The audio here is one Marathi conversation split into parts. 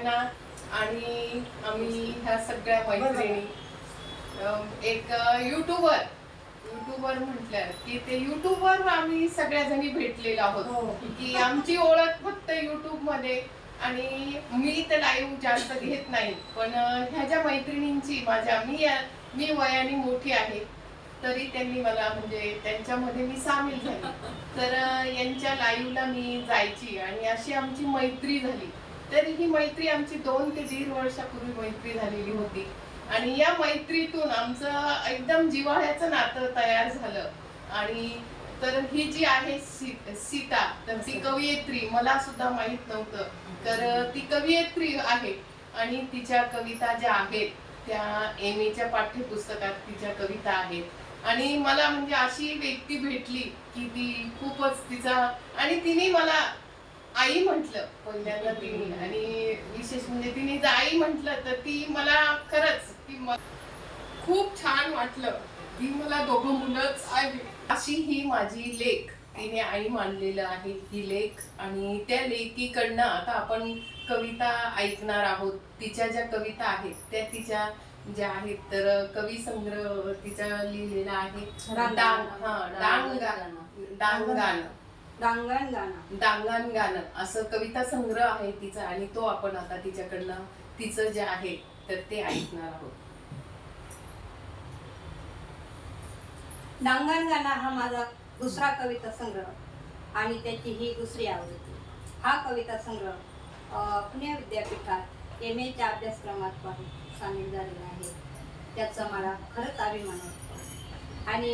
कल्पना आणि आम्ही ह्या सगळ्या मैत्रिणी एक युट्यूबवर म्हटलं की ते युट्यूबवर आम्ही सगळ्या जणी भेटलेलो आहोत की आमची ओळख फक्त युट्यूब मध्ये आणि मी तर लाईव्ह जास्त घेत नाही पण ह्या ज्या मैत्रिणींची माझ्या मी वयाने मोठी आहे तरी त्यांनी मला म्हणजे त्यांच्यामध्ये मी सामील झाली तर यांच्या लाईव्हला मी जायची आणि अशी आमची मैत्री झाली तर ही मैत्री आमची 2 ते 1.5 वर्षापूर्वी मैत्री झालेली होती आणि या मैत्रीतून आमचं एकदम जिव्हाळ्याचं नातं तयार झालं आणि तर ही जी आहे सीता तर ती कवयित्री मला सुद्धा माहित नव्हतं तर ती कवयित्री आहे आणि तिच्या कविता ज्या आहेत त्या MA च्या पाठ्यपुस्तकात तिच्या कविता आहेत आणि मला म्हणजे अशी व्यक्ती भेटली की ती खूपच तिचा आणि तिने मला आई म्हटलं पहिल्यांदा तिने आणि विशेष म्हणजे तिने जर आई म्हटलं तर ती मला खरंच की खूप छान वाटलं की मला 2 मुलंच आहे अशी ही माझी लेक तिने आई मानलेलं आहे ही लेक आणि त्या लेकीकडनं आता आपण कविता ऐकणार आहोत तिच्या ज्या कविता आहेत त्या तिच्या ज्या आहेत तर कवी संग्रह तिचा लिहिलेला आहे डांगण गाणं असं कविता संग्रह आहे तिचा आणि तो आपण आता तिच्याकडनं तिचं जे आहे तर ते ऐकणार आहोत. डांगण गाणं हा माझा दुसरा कविता संग्रह आणि त्याची ही दुसरी आवृत्ती. हा कविता संग्रह पुणे विद्यापीठात MA च्या अभ्यासक्रमात सामील झालेला आहे. त्याचा मला खरंच अभिमान वाटतो आणि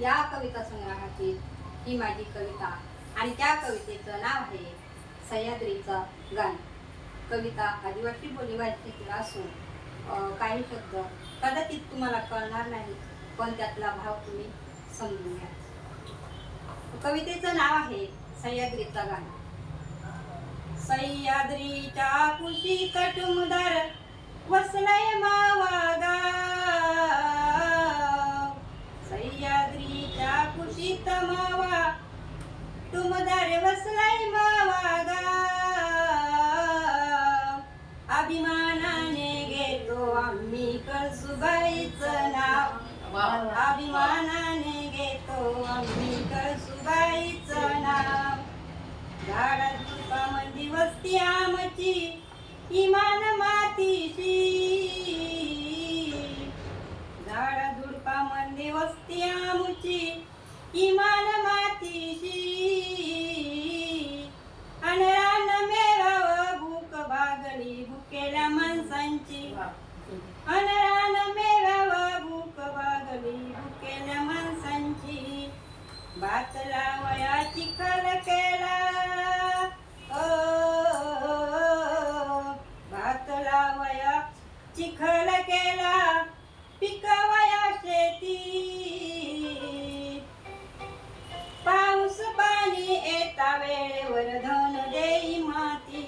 या कविता संग्रहाची ही माझी कविता आणि त्या कवितेचं नाव आहे सह्याद्रीचं गाणं. कविता आदिवासी बोलीभाषेतील असून काही शब्द कदाचित तुम्हाला कळणार नाही पण त्यातला भाव तुम्ही समजून घ्या. कवितेचं नाव आहे सह्याद्रीचं गाणं. सह्याद्रीच्या कुशीत टुमदार वसलय मावा गाव. सह्याद्रीच्या कुशीत मावा टुमदार वसलय मावा गाव. अभिमानाने घेतो आम्ही कळसुबाईचं नाव. अभिमानाने घेतो आम्ही कळसुबाईचं नाव. झाडा झुडपामंदी वस्ती आमची इमान मातीशी. झाडा झुडपामंदी वस्ती आमची इमान मातीशी. अनरान मेवाव भूक भागली भुकेल्या माणसांची. अनरान मेवाव भूक भागली भुकेल्या माणसांची. भात लावया चिखल केला. भात लावया चिखल केला पिकवया शेती. पाऊस पाणी येता वेळेवर धन देई माती.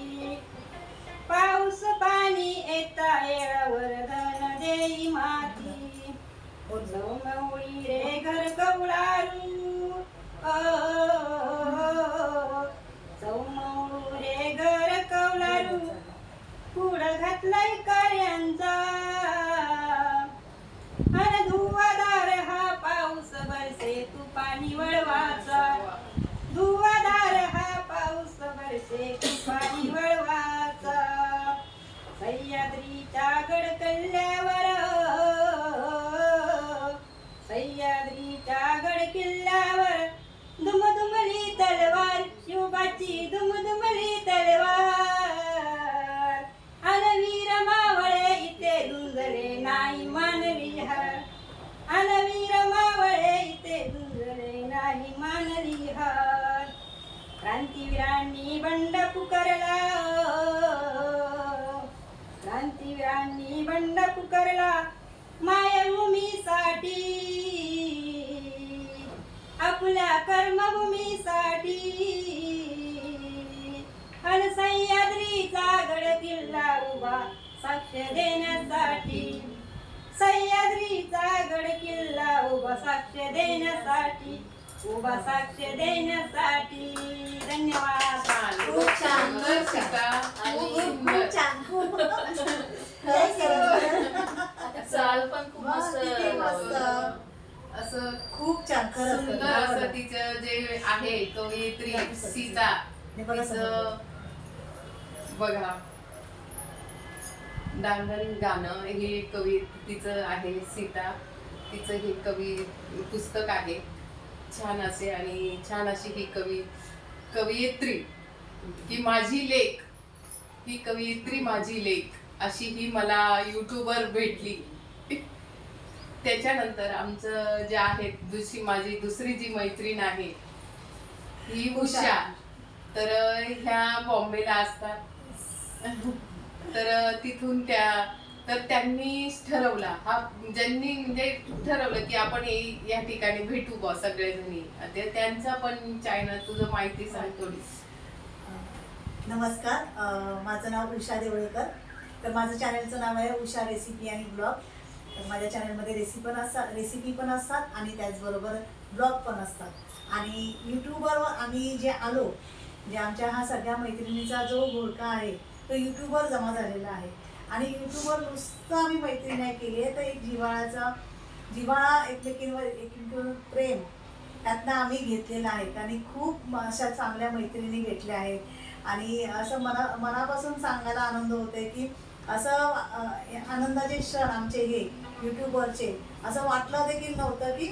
पाऊस पाणी येता वेळेवर धन देई माती. चौमौळी रे घर कवळारू. चौमौळू रे घर कवळारू पुढ घातलाय कार्यांचा. अन धुवाधार हा पाऊस बरसे तू पाणी वळवाचा. धुवाधार हा पाऊस बरसे तू पाणी वळवाचा. सह्याद्रीच्या गड किल्ल्यावर. सह्याद्रीच्या गड किल्ल्यावर दुमदुमली तलवार. शिवबाची दुमदुमली तलवार. अनवीर मावळे इथे धुंजले नाही मानवी हार. अनवीर मावळे इथे धुंजले नाही मानवी हार. क्रांतीवीरांनी बंड पुकारला. क्रांतीवीरांनी बंड पुकारला मायभूमीसाठी. आपल्या कर्मभूमीसाठी. अन सह्याद्रीचा गड किल्ला उभा साक्ष देण्यासाठी. सह्याद्रीचा गड किल्ला उभा साक्ष देण्यासाठी. उभा साक्ष देण्यासाठी. धन्यवाद. खूप छान. खूप छान. खरंच, सुंदर खरंच. असं तिचं जे आहे कवयित्री सीता तिचं बघा डांगरी गाणं हे कवी तिचं आहे सीता तिचं हे कवी पुस्तक आहे छान असे आणि छान अशी ही कवयित्री ही माझी लेक ही कवयित्री माझी लेक अशी ही मला युट्यूबवर भेटली. त्याच्यानंतर आमचं जे आहे माझी दुसरी जी मैत्रीण आहे ही उषा तर ह्या बॉम्बेला असतात तर तिथून तर त्यांनीच ठरवला ज्यांनी म्हणजे ठरवलं की आपण या ठिकाणी भेटू बा सगळेजणी त्यांचा पण चॅनल तुझं माहिती सांग थोडी. नमस्कार, माझं नाव उषा देवळेकर. तर माझं चॅनलचं नाव आहे उषा रेसिपी आणि ब्लॉग. तर माझ्या चॅनलमध्ये रेसिपी पण असतात आणि त्याचबरोबर ब्लॉग पण असतात. आणि यूट्यूबवर आम्ही जे आलो म्हणजे आमच्या हा सगळ्या मैत्रिणीचा जो घोळका आहे तो यूट्यूबवर जमा झालेला आहे. आणि यूट्यूबवर नुसतं आम्ही मैत्री नाही केली आहे तर एक जिव्हाळा एकमेकींवर प्रेम त्यातनं आम्ही घेतलेलं आहे. आणि खूप अशा चांगल्या मैत्रिणी भेटल्या आहेत. आणि असं मनापासून सांगायला आनंद होते की असं आनंदाचे क्षण आमचे हे यूट्यूबवरचे असं वाटलं देखील नव्हतं की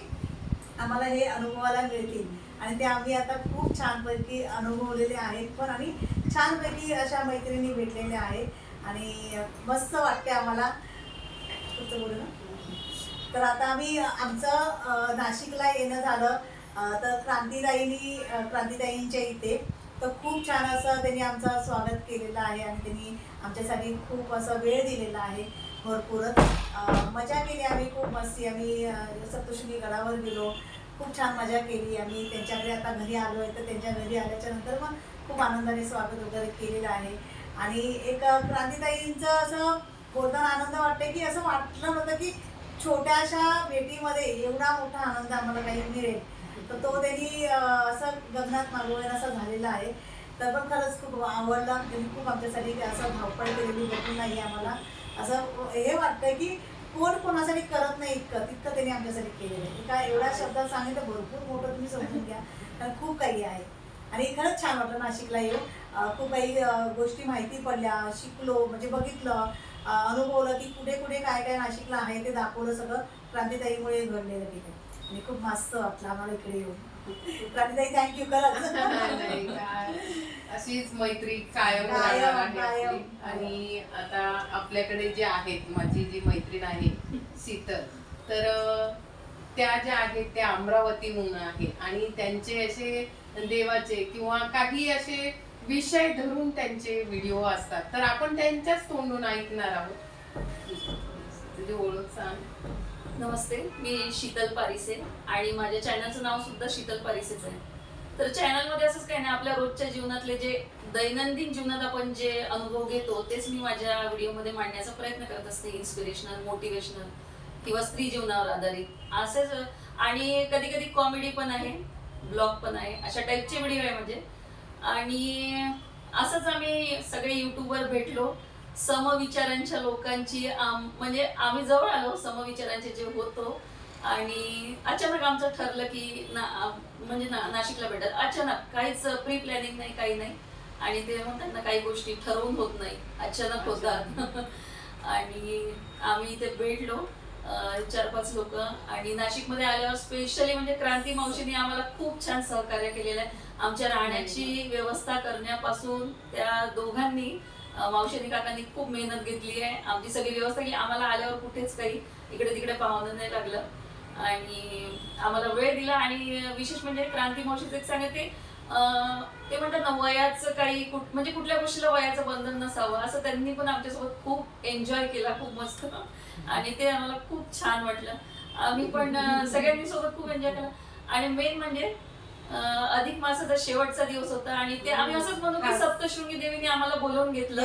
आम्हाला हे अनुभवायला मिळतील. आणि ते आम्ही आता खूप छानपैकी अनुभवलेले आहेत पण आणि छानपैकी अशा मैत्रिणी भेटलेल्या आहेत. आणि मस्त वाटते आम्हाला. बोलू ना. तर आता आम्ही आमचं नाशिकला येणं झालं तर क्रांतीताईंच्या इथे तर खूप छान असं त्यांनी आमचं स्वागत केलेलं आहे. आणि त्यांनी आमच्यासाठी खूप असं वेळ दिलेला आहे. भरपूरच मजा केली आम्ही. खूप मस्ती आम्ही सप्तशृंगी गडावर गेलो. खूप छान मजा केली आम्ही. त्यांच्याकडे आता घरी आलो आहे तर त्यांच्या घरी आल्याच्या नंतर मग खूप आनंदाने स्वागत वगैरे केलेलं आहे. आणि एक क्रांतीताईंचं असं बोलताना आनंद वाटते की असं वाटलं नव्हतं की छोट्याशा भेटीमध्ये एवढा मोठा आनंद आम्हाला काही मिळेल. तर तो त्यांनी असं गगनात मागवून असं झालेला आहे. तर पण खरंच खूप आवडला. त्यांनी खूप आमच्यासाठी असं धावपळ केलेली बघून नाही आम्हाला असं हे वाटतं की कोण कोणासाठी करत नाही तितकं त्यांनी आमच्यासाठी केलेलं आहे. काय एवढ्या शब्दात सांगितलं भरपूर मोठं तुम्ही समजून घ्या कारण खूप काही आहे. आणि खरंच छान वाटलं नाशिकला येऊन. खूप काही गोष्टी माहिती पडल्या शिकलो म्हणजे बघितलं अनुभवलं की कुठे कुठे काय काय नाशिकला आहे ते दाखवलं सगळं क्रांतीताईमुळे घडलेलं तिथे. आणि खूप मस्त वाटलं आम्हाला इकडे येऊन. क्रांतीताई थँक्यू खरंच. अशीच मैत्री कायम राहणार आहे आपली. आणि आता आपल्याकडे जे आहेत माझी जी मैत्रीण आहे शीतल तर त्या ज्या आहेत त्या अमरावतीहून आहे आणि त्यांचे असे देवाचे किंवा काही असे विषय धरून त्यांचे व्हिडिओ असतात तर आपण त्यांच्याच तोंडून ऐकणार आहोत. तुझी ओळख सांग. नमस्ते, मी शीतल पारिसे आणि माझ्या चॅनलचं नाव सुद्धा शीतल पारिसेच आहे. तर चॅनलमध्ये असंच काही नाही, आपल्या रोजच्या जीवनातले जे दैनंदिन जीवनात आपण जे अनुभव घेतो तेच मी माझ्या व्हिडिओमध्ये मांडण्याचा प्रयत्न करत असते. इन्स्पिरेशनल, मोटिवेशनल किंवा स्त्री जीवनावर आधारित असेच. आणि कधी कधी कॉमेडी पण आहे, ब्लॉग पण आहे, अशा टाईपचे व्हिडिओ आहे म्हणजे. आणि असंच आम्ही सगळे यूट्यूबवर भेटलो. समविचारांच्या लोकांची म्हणजे आम्ही जवळ आलो समविचारांचे जे होतो. आणि अचानक आमचं ठरलं की नाशिकला भेटत. अचानक काहीच प्री प्लॅनिंग नाही, काही नाही. आणि ते म्हणतात ना काही गोष्टी ठरवून होत नाही, अचानक होतात. आणि आम्ही इथे भेटलो 4-5 लोक. आणि नाशिकमध्ये आल्यावर स्पेशली म्हणजे क्रांती मावशीने आम्हाला खूप छान सहकार्य केलेलं आहे. आमच्या राहण्याची व्यवस्था करण्यापासून त्या दोघांनी मावशीनी काकांनी खूप मेहनत घेतली आहे. आमची सगळी व्यवस्था केली. आम्हाला आल्यावर कुठेच काही इकडे तिकडे पाहावं नाही लागलं आणि आम्हाला वेळ दिला. आणि विशेष म्हणजे क्रांती मावशीचं एक सांगते ते म्हणतात ना वयाचं काही म्हणजे कुठल्या गोष्टीला वयाचं बंधन नसावं असं त्यांनी पण आमच्यासोबत खूप एन्जॉय केला, खूप मस्त. आणि ते आम्हाला खूप छान वाटलं. आम्ही पण सगळ्यांनी सोबत खूप एन्जॉय केला. आणि मेन म्हणजे अधिक मासाचा शेवटचा दिवस होता आणि ते आम्ही असंच म्हणू की सप्तशृंगी देवीने आम्हाला बोलवून घेतलं.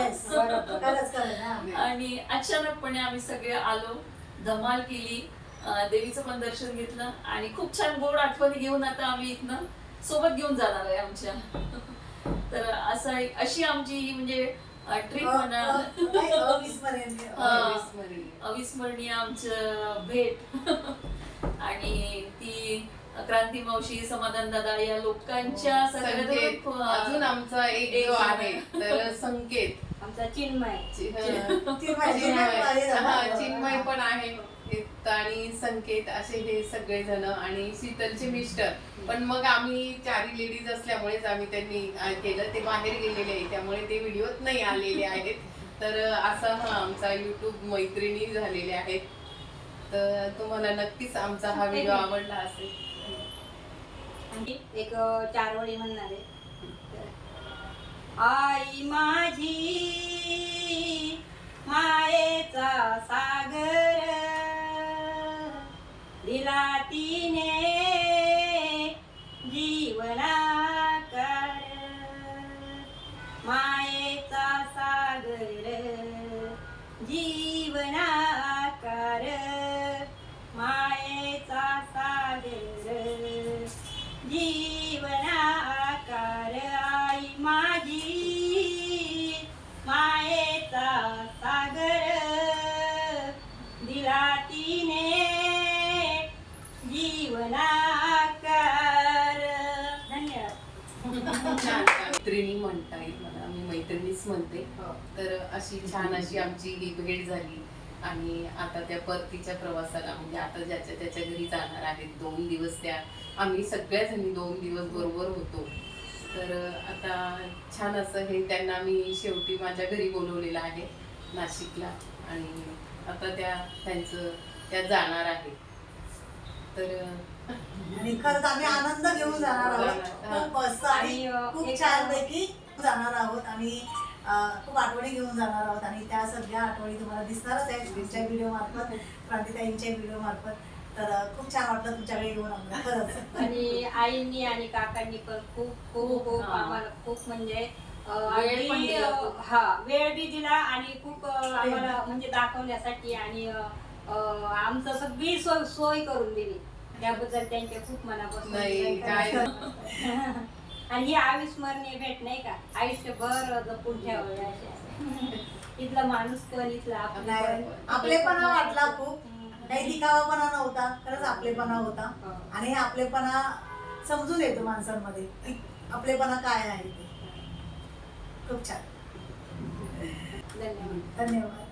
आणि अचानकपणे आम्ही सगळे आलो, धमाल केली, देवीचं पण दर्शन घेतलं आणि खूप छान गोड आठवणी घेऊन आता आम्ही इथनं सोबत घेऊन जाणार आहे आमच्या. तर अशी आमची म्हणजे ट्रिप म्हणा अविस्मरणीय आमचं भेट. आणि ती क्रांती मावशी, समाधान दादा या लोकांच्या संकेत सगळ्या अजून आमचा एक जो आहे तर संकेत आमचा चिन्मय चिन्मय पण आहे आणि संकेत असे हे सगळे जण आणि शीतलचे मिस्टर. पण मग आम्ही चारी लेडीज असल्यामुळेच आम्ही त्यांनी केलं. ते बाहेर गेलेले आहे त्यामुळे ते व्हिडिओत नाही आलेले आहेत. तर असा हा आमचा युट्यूब मैत्रिणी झालेले आहेत. तर तुम्हाला नक्कीच आमचा हा व्हिडिओ आवडला असेल. आणि एक 4 ओळी म्हणणार आहे. आई माझी मायेचा सागर दिला तिने जीवनाकार मायेचा सागर जीवनाकार मायेचा सागर जीवनाकार आई माझी मायेचा सागर दिला तिने जीवनाकार. धन्यवाद. छान छान. मैत्रिणी म्हणता येईल मला, मी मैत्रिणीच म्हणते. तर अशी छान अशी आमची ही भेट झाली आणि आता त्या परतीच्या प्रवासाला म्हणजे आता ज्याच्या त्याच्या घरी जाणार आहेत 2 दिवस त्या आम्ही सगळ्याजणी 2 दिवस बरोबर होतो. तर आता छान असं हे त्यांना मी शेवटी माझ्या घरी बोलवलेलं आहे नाशिकला आणि आता त्या जाणार आहेत. तर आणि खरंच आम्ही आनंद घेऊन जाणार आहोत. खूप मस्त आणि खूप छान पैकी जाणार आहोत आणि खूप आठवणी घेऊन जाणार आहोत आणि त्या सगळ्या आठवणी तुम्हाला दिसणारच आहेत तुमच्या व्हिडिओ मार्फत, क्रांतीताईंच्या व्हिडिओ मार्फत. तर खूप छान वाटलं तुमच्याकडे येऊन आम्हाला खरंच. आणि आईंनी आणि काकांनी पण खूप खूप खूप आम्हाला खूप म्हणजे वेळ बी दिला आणि खूप आम्हाला म्हणजे दाखवण्यासाठी आणि आमचं सगळी सोय करून दिली. त्याबद्दल त्यांचे खूप मनापासून आणि ही अविस्मरणीय भेट नाही का, आयुष्यभर जपून ठेवायला. इथला माणूस पण इथला आपलेपणा वाटला खूप. काही दिखावापणा नव्हता, खरंच आपलेपणा होता. आणि हे आपलेपणा समजून येतो माणसांमध्ये की आपलेपणा काय आहे ते. खूप छान. धन्यवाद. धन्यवाद.